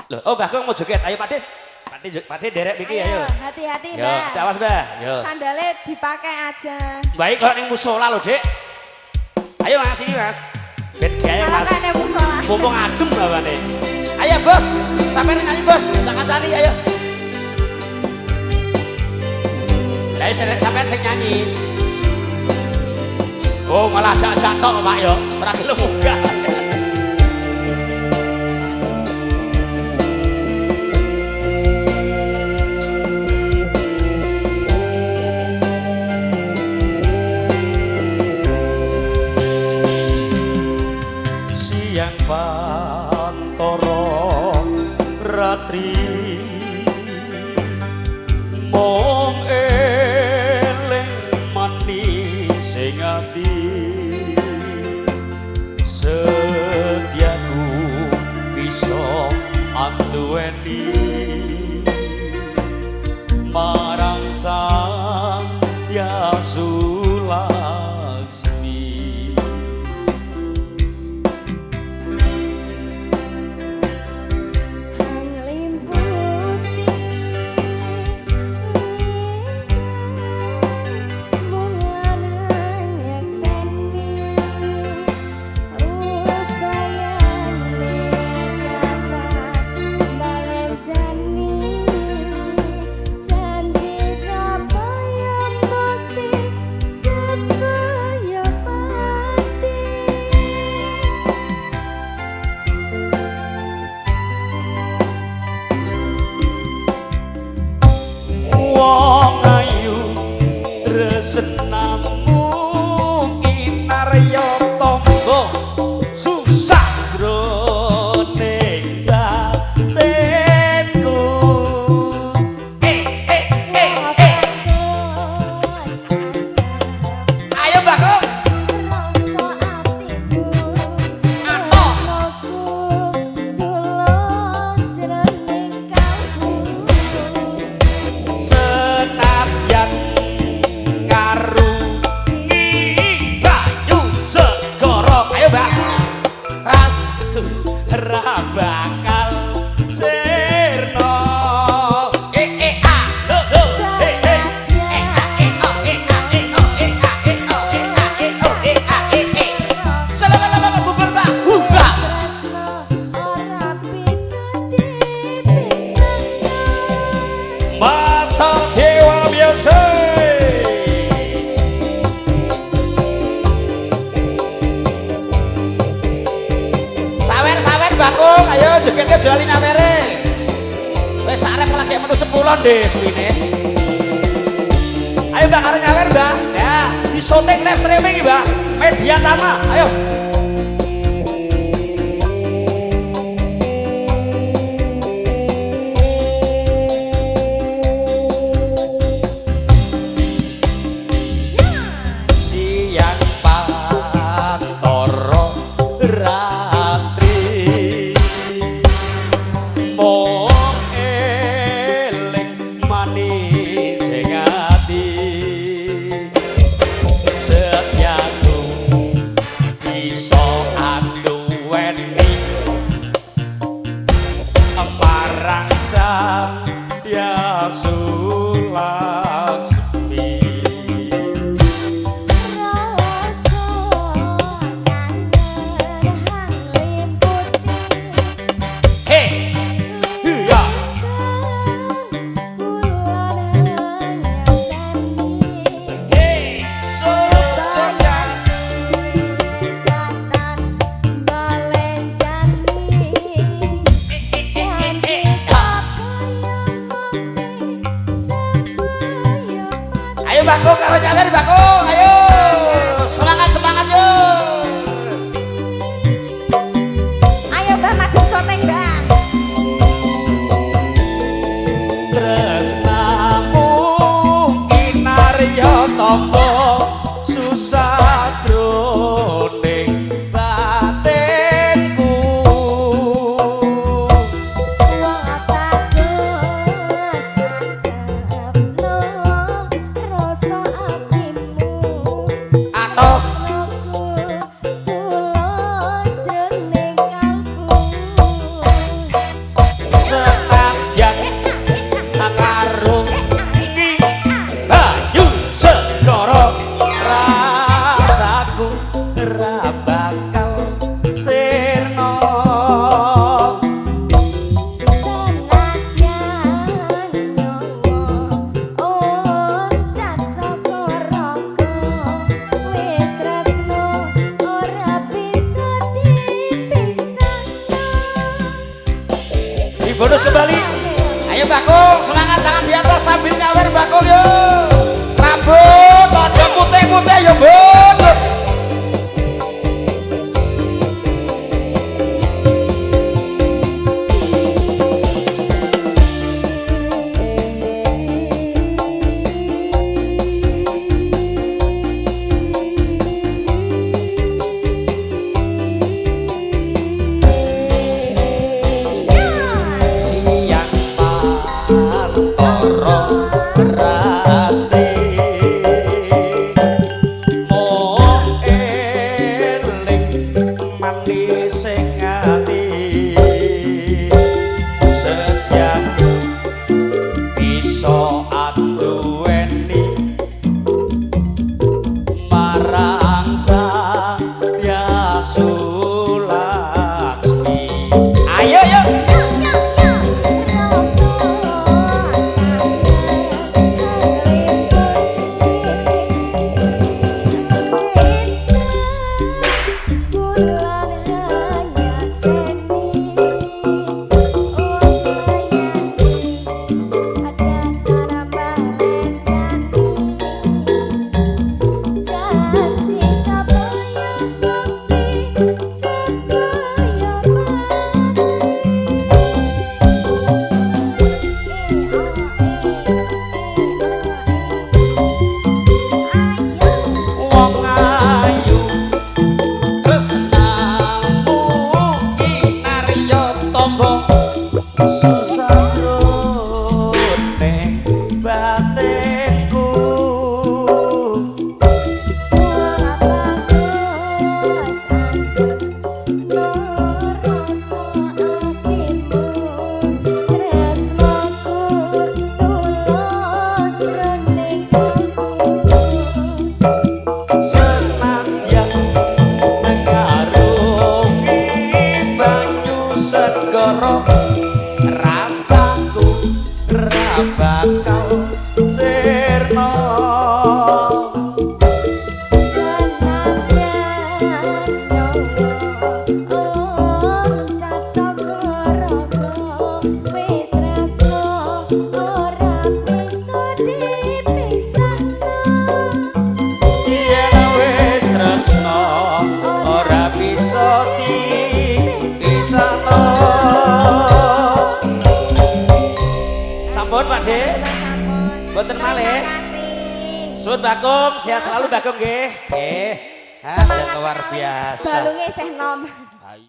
Loh, oh Mbah Kong mau joget. Ayo Pak Des. Pak Des derek iki ayo. Hati-hati, Yo, Mbak. awas Mbah. Yo. Sandalnya dipakai aja. Baik kalau ning musola lho, Dek. Ayo Mas, ini Mas. Ben gaya Kalau Mas. kan ada musola. Mumpung adem bawane. Ayo Bos, sampai nyanyi Bos, tak kancani ayo. Lah sampean sing nyanyi. Oh, malah ajak-ajak tok Pak yo. Ora gelem munggah. Siang pantoro ratri mong eling manis sing ati setiaku bisa anduweni marang sang Yasulaksmi. Wong ayu resenamu inarya tangga susah jroning batinku. Ayo Mbak Kong. Senadyan ngaru banyu segara. Ayo Mbak. Rasku ra bakal sirna. Mata Dewa biasa. Sawer-sawer Mbak Kong, ayo jogetnya jualin awere. Wes arep lagi menu 10 deh suwine. Ayo Mbak arep nyawer Mbak. Ya, di syuting live streaming Mbak. Media Tama, ayo. Siang pantoro ratri mong eling manis sing ati setiaku bisa anduweni marang sang Yasulaksmi. Ayo Mbak Kong, karo nyawer Mbak Kong, ayo semangat yo. Ayo Mbak madu syuting Mbak. Tresnamu inarya tangga susah jroning batinku. Wong tak rasa atimu bonus kembali. Ayo Bakung, semangat tangan di atas sambil nyawer Bakung yo. Rambut aja putih-putih yo, Bun. Boten malih. Suwun Bakung, sehat selalu Bakung nggih. Nggih. Luar biasa. Balunge isih nom.